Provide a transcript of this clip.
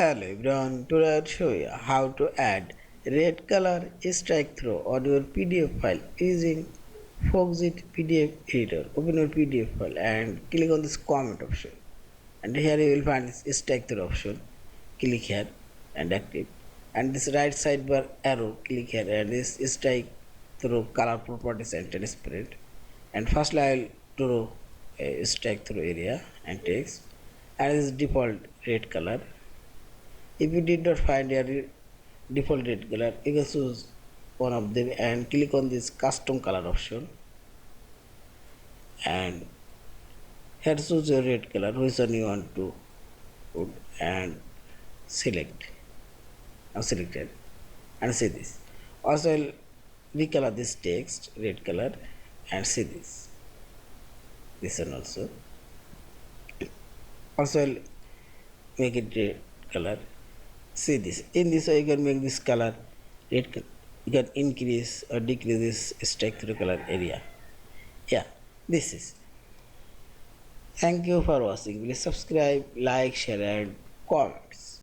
Hello everyone, today I'll show you how to add red color strike through on your PDF file using Foxit PDF Editor. Open your PDF file and click on this comment option, and here you will find this strike through option. Click here and active, and this right sidebar arrow, click here and this strike through color properties and transparent. And firstly I will draw a strike through area and text, and this default red color. If you did not find your default red color, you can choose one of them and click on this custom color option, and here choose your red color which one you want to put and select. Now selected and see this. Also I'll recolor this text red color and see this one also. Also I'll make it red color. See this. In this way you can make this color red color. You can increase or decrease this strike through color area. Yeah, this is. Thank you for watching. Please subscribe, like, share and comments.